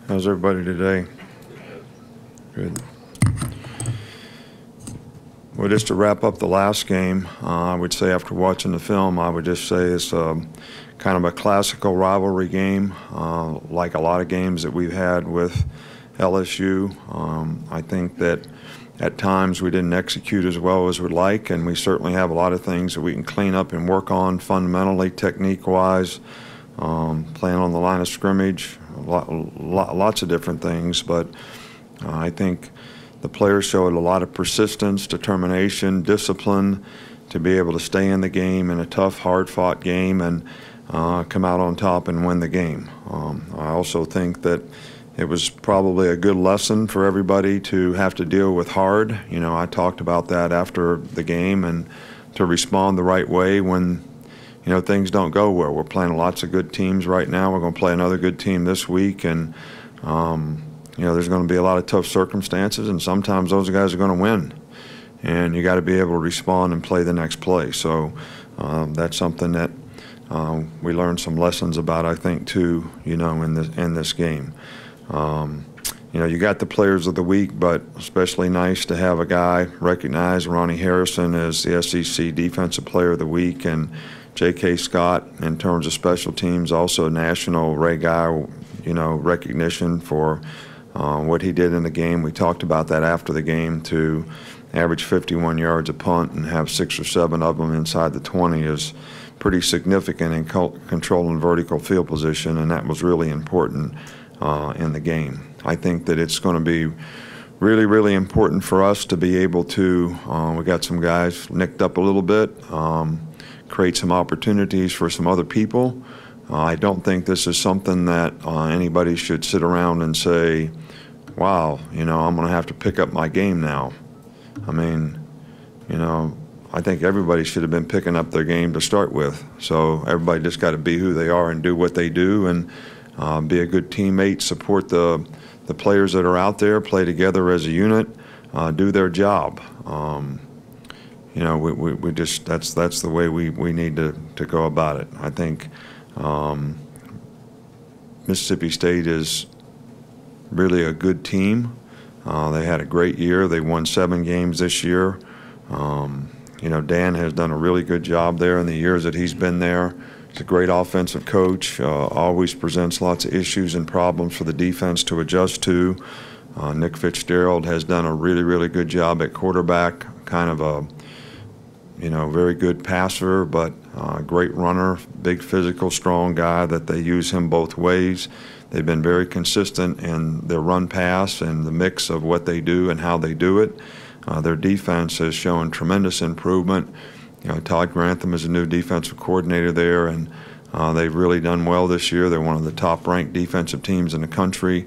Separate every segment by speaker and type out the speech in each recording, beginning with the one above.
Speaker 1: How's everybody today? Good. Well, just to wrap up the last game, I would say after watching the film, I would just say it's kind of a classical rivalry game, like a lot of games that we've had with LSU. I think that at times we didn't execute as well as we'd like, and we certainly have a lot of things that we can clean up and work on fundamentally, technique-wise, playing on the line of scrimmage, lots of different things. But I think the players showed a lot of persistence, determination, discipline to be able to stay in the game in a tough, hard-fought game and come out on top and win the game. I also think that it was probably a good lesson for everybody to have to deal with hard. You know, I talked about that after the game, and to respond the right way when, you know, things don't go well. We're playing lots of good teams right now. We're going to play another good team this week, and you know, there's going to be a lot of tough circumstances, and sometimes those guys are going to win. And you got to be able to respond and play the next play. So that's something that we learned some lessons about, I think, too, you know, in this game. You know, you got the players of the week, but especially nice to have a guy recognize Ronnie Harrison as the SEC Defensive Player of the Week, and J.K. Scott in terms of special teams, also national Ray Guy, you know, recognition for what he did in the game. We talked about that after the game. To average 51 yards a punt and have 6 or 7 of them inside the 20 is pretty significant in controlling vertical field position, and that was really important in the game. I think that it's going to be really, really important for us to be able to, we got some guys nicked up a little bit, create some opportunities for some other people. I don't think this is something that anybody should sit around and say, wow, you know, I'm going to have to pick up my game now. I mean, you know, I think everybody should have been picking up their game to start with. So everybody just got to be who they are and do what they do, and be a good teammate, support the players that are out there, play together as a unit, do their job. You know, we just, that's the way we need to go about it. I think Mississippi State is really a good team. They had a great year. They won 7 games this year. You know, Dan has done a really good job there in the years that he's been there. He's a great offensive coach, always presents lots of issues and problems for the defense to adjust to. Nick Fitzgerald has done a really, really good job at quarterback, kind of a, you know, very good passer, but great runner, big physical, strong guy that they use him both ways. They've been very consistent in their run pass and the mix of what they do and how they do it. Their defense has shown tremendous improvement. You know, Todd Grantham is a new defensive coordinator there, and they've really done well this year. They're one of the top-ranked defensive teams in the country.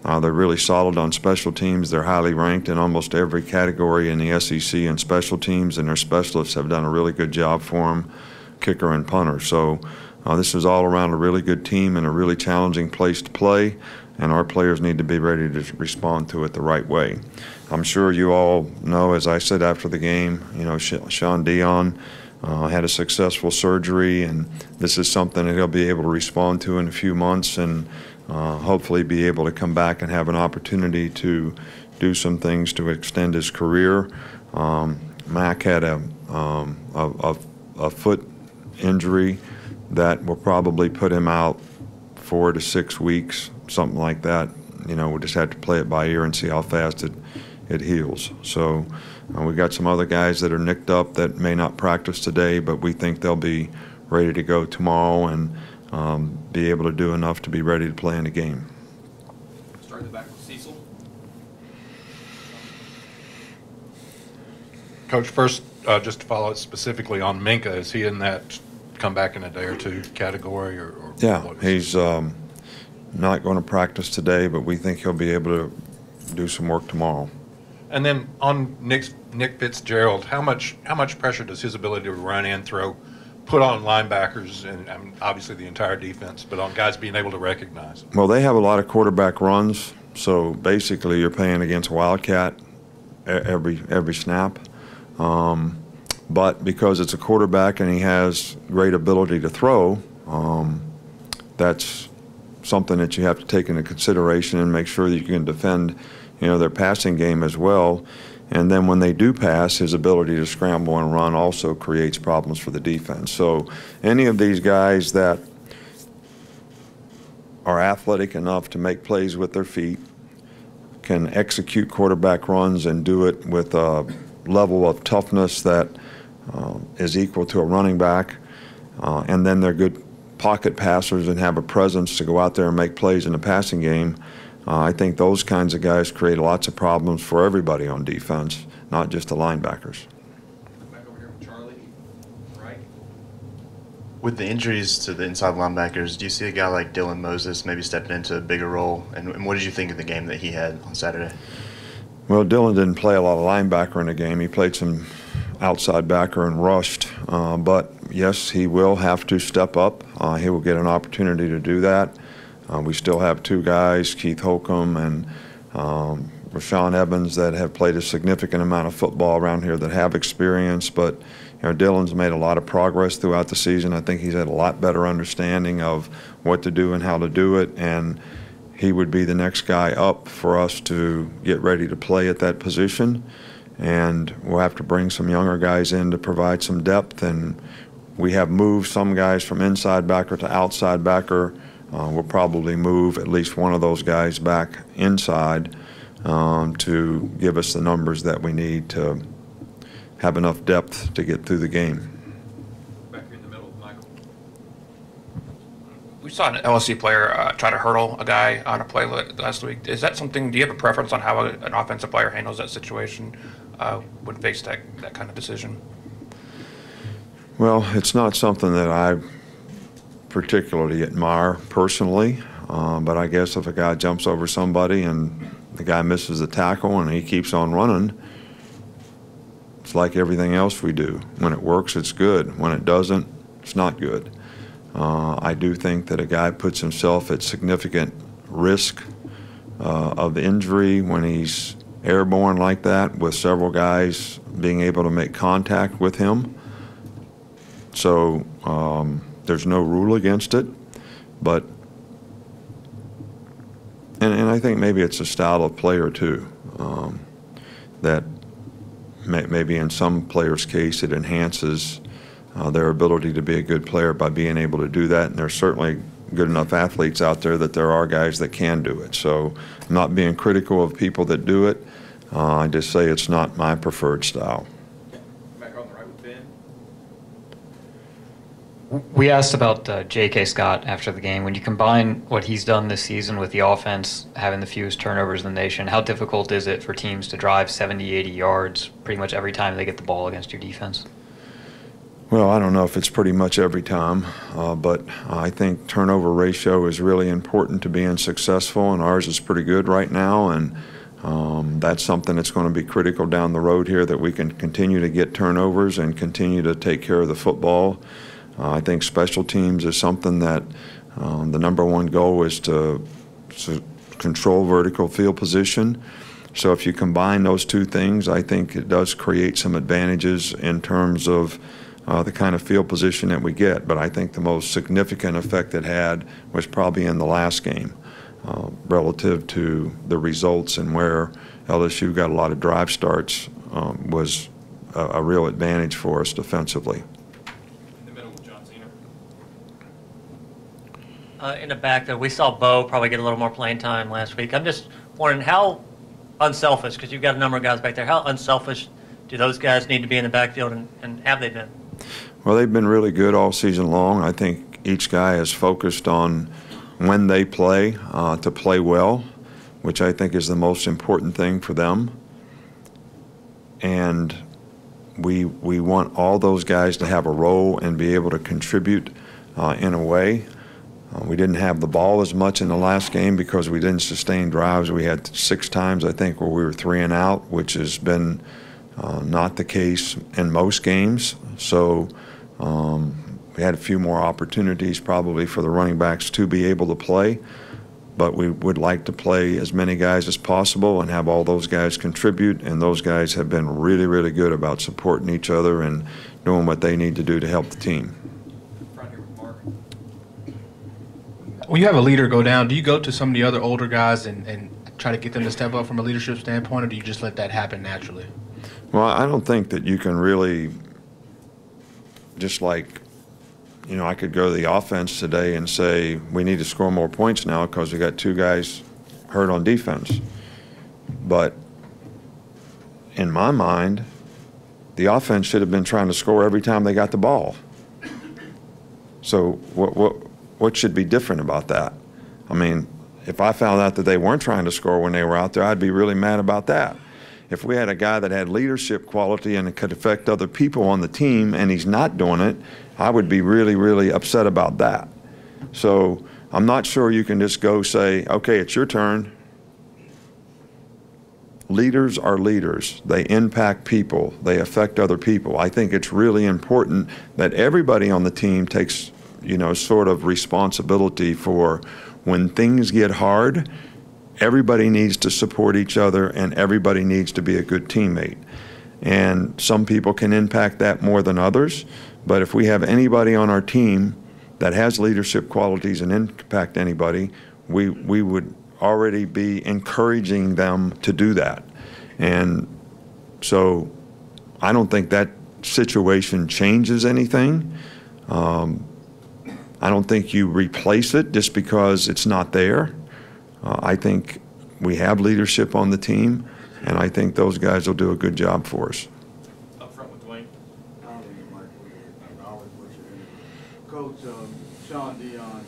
Speaker 1: They're really solid on special teams. They're highly ranked in almost every category in the SEC in special teams, and their specialists have done a really good job for them, kicker and punter. So this is all around a really good team and a really challenging place to play, and our players need to be ready to respond to it the right way. I'm sure you all know, as I said after the game, you know, Shaun Diont had a successful surgery, and this is something that he'll be able to respond to in a few months, and hopefully be able to come back and have an opportunity to do some things to extend his career. Mac had a foot injury that will probably put him out 4 to 6 weeks, something like that. You know, we just have to play it by ear and see how fast it heals. So we got some other guys that are nicked up that may not practice today, but we think they'll be ready to go tomorrow and be able to do enough to be ready to play in the game.
Speaker 2: Starting back with Cecil.
Speaker 3: Coach, first, just to follow it specifically on Minka, is he in that come back in a day or two category? Or
Speaker 1: yeah, he's not going to practice today, but we think he'll be able to do some work tomorrow.
Speaker 3: And then on Nick Fitzgerald, how much pressure does his ability to run and throw put on linebackers and obviously the entire defense, but on guys being able to recognize?
Speaker 1: Well, they have a lot of quarterback runs, so basically you're playing against a Wildcat every snap. But because it's a quarterback and he has great ability to throw, that's something that you have to take into consideration and make sure that you can defend, their passing game as well. And then when they do pass, his ability to scramble and run also creates problems for the defense. So any of these guys that are athletic enough to make plays with their feet, can execute quarterback runs and do it with a level of toughness that is equal to a running back, and then they're good pocket passers and have a presence to go out there and make plays in the passing game. I think those kinds of guys create lots of problems for everybody on defense, not just the linebackers.
Speaker 2: Back over here with Charlie. Right.
Speaker 4: With the injuries to the inside linebackers, do you see a guy like Dylan Moses maybe stepping into a bigger role? And what did you think of the game that he had on Saturday?
Speaker 1: Well, Dylan didn't play a lot of linebacker in the game. He played some outside backer and rushed. But, yes, he will have to step up. He will get an opportunity to do that. We still have two guys, Keith Holcomb and Rashawn Evans, that have played a significant amount of football around here that have experience. But Dylan's made a lot of progress throughout the season. I think he's had a lot better understanding of what to do and how to do it, and he would be the next guy up for us to get ready to play at that position. And we'll have to bring some younger guys in to provide some depth, and we have moved some guys from inside backer to outside backer. We'll probably move at least one of those guys back inside to give us the numbers that we need to have enough depth to get through the game.
Speaker 2: Back here in the middle, Michael.
Speaker 5: We saw an LSU player try to hurdle a guy on a play last week. Is that something, do you have a preference on how an offensive player handles that situation when faced that kind of decision?
Speaker 1: Well, it's not something that I particularly admire personally, but I guess if a guy jumps over somebody and the guy misses the tackle and he keeps on running, it's like everything else we do. When it works, it's good. When it doesn't, it's not good. I do think that a guy puts himself at significant risk of injury when he's airborne like that, with several guys being able to make contact with him. So there's no rule against it, but and I think maybe it's a style of player too, that maybe in some players' case it enhances their ability to be a good player by being able to do that. And there's certainly good enough athletes out there that there are guys that can do it. So I'm not being critical of people that do it. I just say it's not my preferred style.
Speaker 2: Back on the right with Ben.
Speaker 6: We asked about J.K. Scott after the game. When you combine what he's done this season with the offense having the fewest turnovers in the nation, how difficult is it for teams to drive 70, 80 yards pretty much every time they get the ball against your defense?
Speaker 1: Well, I don't know if it's pretty much every time, but I think turnover ratio is really important to being successful, and ours is pretty good right now, and that's something that's going to be critical down the road here, that we can continue to get turnovers and continue to take care of the football. I think special teams is something that the number one goal is to control vertical field position. So if you combine those two things, I think it does create some advantages in terms of the kind of field position that we get. But I think the most significant effect it had was probably in the last game relative to the results, and where LSU got a lot of drive starts was a real advantage for us defensively.
Speaker 2: In the middle with John Cena.
Speaker 7: In the back, though, we saw Bo probably get a little more playing time last week. I'm just wondering how unselfish, because you've got a number of guys back there, how unselfish do those guys need to be in the backfield, and have they been?
Speaker 1: Well, they've been really good all season long. I think each guy is focused on when they play to play well, which I think is the most important thing for them. And we want all those guys to have a role and be able to contribute in a way. We didn't have the ball as much in the last game because we didn't sustain drives. We had 6 times, I think, where we were 3 and out, which has been not the case in most games. So we had a few more opportunities probably for the running backs to be able to play, but we would like to play as many guys as possible and have all those guys contribute, and those guys have been really, really good about supporting each other and doing what they need to do to help the team.
Speaker 2: Front here with Mark.
Speaker 8: When you When you have a leader go down, do you go to some of the other older guys and try to get them to step up from a leadership standpoint, or do you just let that happen naturally?
Speaker 1: Well, I don't think that you can really just like, you know, I could go to the offense today and say we need to score more points now because we got 2 guys hurt on defense. But in my mind, the offense should have been trying to score every time they got the ball. So what should be different about that? I mean, if I found out that they weren't trying to score when they were out there, I'd be really mad about that. If we had a guy that had leadership quality and it could affect other people on the team and he's not doing it, I would be really, really upset about that. So I'm not sure you can just go say, okay, it's your turn. Leaders are leaders. They impact people. They affect other people. I think it's really important that everybody on the team takes, you know, sort of responsibility for when things get hard. Everybody needs to support each other and everybody needs to be a good teammate. And some people can impact that more than others, but if we have anybody on our team that has leadership qualities and impact anybody, we would already be encouraging them to do that. And so I don't think that situation changes anything. I don't think you replace it just because it's not there. I think we have leadership on the team, and I think those guys will do a good job for us.
Speaker 2: Up front with Dwayne.
Speaker 9: Coach, Shaun Diont,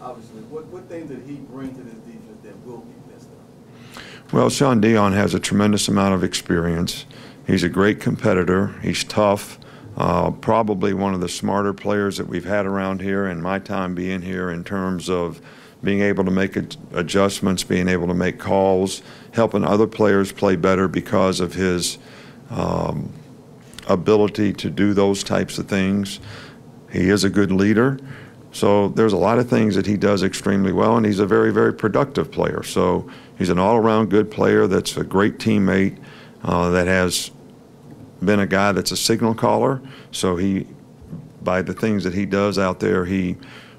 Speaker 9: obviously, what things did he bring to this defense that will be missed out?
Speaker 1: Well, Shaun Diont has a tremendous amount of experience. He's a great competitor. He's tough. Probably one of the smarter players that we've had around here in my time being here in terms of being able to make adjustments, being able to make calls, helping other players play better because of his ability to do those types of things. He is a good leader. So there's a lot of things that he does extremely well, and he's a very, very productive player. So he's an all-around good player that's a great teammate, that has been a guy that's a signal caller. So he, by the things that he does out there, he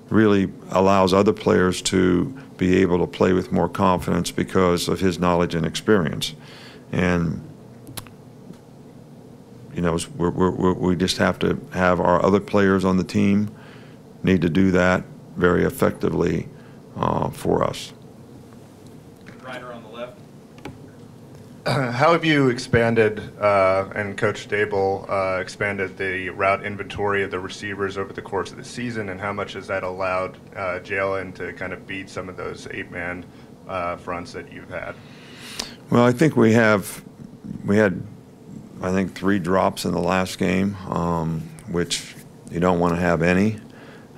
Speaker 1: really allows other players to be able to play with more confidence because of his knowledge and experience. And you know, we just have to have our other players on the team need to do that very effectively for us.
Speaker 2: Ryder on the left.
Speaker 10: How have you expanded, and Coach Dable expanded the route inventory of the receivers over the course of the season, and how much has that allowed Jalen to kind of beat some of those 8-man fronts that you've had?
Speaker 1: Well, I think we had, I think, 3 drops in the last game, which you don't want to have any.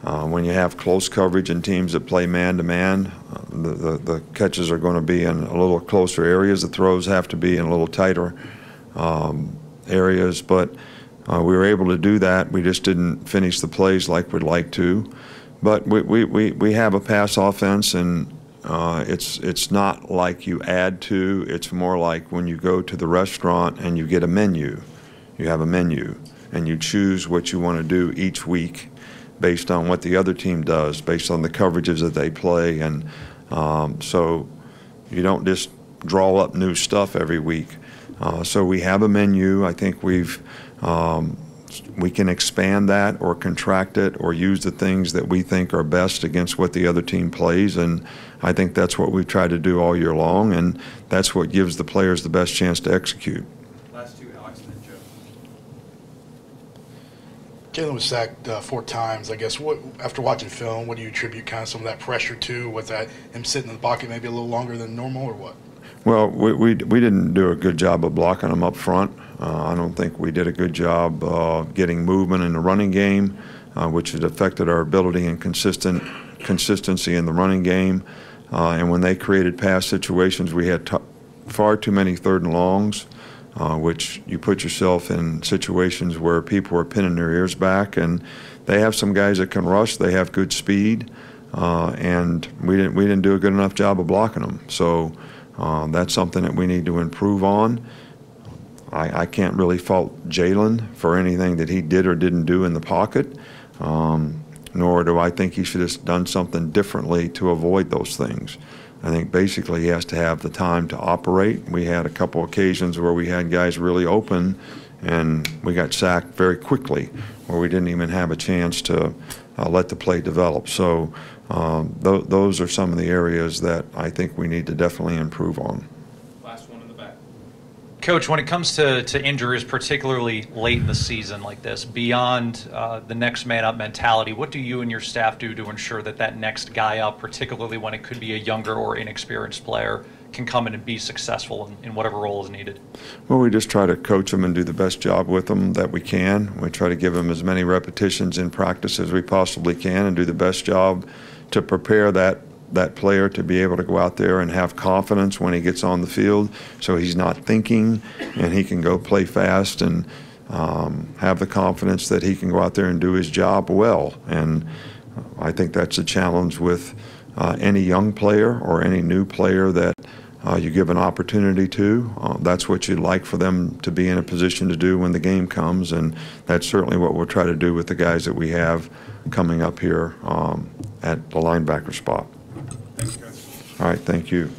Speaker 1: When you have close coverage and teams that play man-to-man, the catches are going to be in a little closer areas. The throws have to be in a little tighter areas. But we were able to do that. We just didn't finish the plays like we'd like to. But we have a pass offense, and it's not like you add to. It's more like when you go to the restaurant and you get a menu. You have a menu, and you choose what you want to do each week based on what the other team does, based on the coverages that they play. And so you don't just draw up new stuff every week. So we have a menu. I think we can expand that or contract it or use the things that we think are best against what the other team plays. And I think that's what we've tried to do all year long, and that's what gives the players the best chance to execute.
Speaker 2: Last 2, Alex and then Joe.
Speaker 11: Jalen was sacked 4 times. I guess after watching film, what do you attribute kind of some of that pressure to? Was that him sitting in the pocket maybe a little longer than normal, or what?
Speaker 1: Well, we didn't do a good job of blocking them up front. I don't think we did a good job getting movement in the running game, which has affected our ability and consistency in the running game. And when they created pass situations, we had far too many 3rd and longs, which you put yourself in situations where people are pinning their ears back. And they have some guys that can rush. They have good speed, and we didn't do a good enough job of blocking them. So that's something that we need to improve on. I can't really fault Jalen for anything that he did or didn't do in the pocket. nor do I think he should have done something differently to avoid those things. I think basically he has to have the time to operate. We had a couple occasions where we had guys really open and we got sacked very quickly, where we didn't even have a chance to let the play develop. So those are some of the areas that I think we need to definitely improve on.
Speaker 2: Last one in the back.
Speaker 12: Coach, when it comes to injuries, particularly late in the season like this, beyond the next man up mentality, what do you and your staff do to ensure that that next guy up, particularly when it could be a younger or inexperienced player, can come in and be successful in whatever role is needed?
Speaker 1: Well, we just try to coach them and do the best job with them that we can. We try to give them as many repetitions in practice as we possibly can and do the best job to prepare that player to be able to go out there and have confidence when he gets on the field, so he's not thinking and he can go play fast and have the confidence that he can go out there and do his job well. And I think that's a challenge with any young player or any new player that you give an opportunity to. That's what you'd like for them to be in a position to do when the game comes, and that's certainly what we'll try to do with the guys that we have coming up here at the linebacker spot.
Speaker 2: Thanks, Coach.
Speaker 1: All right, thank you.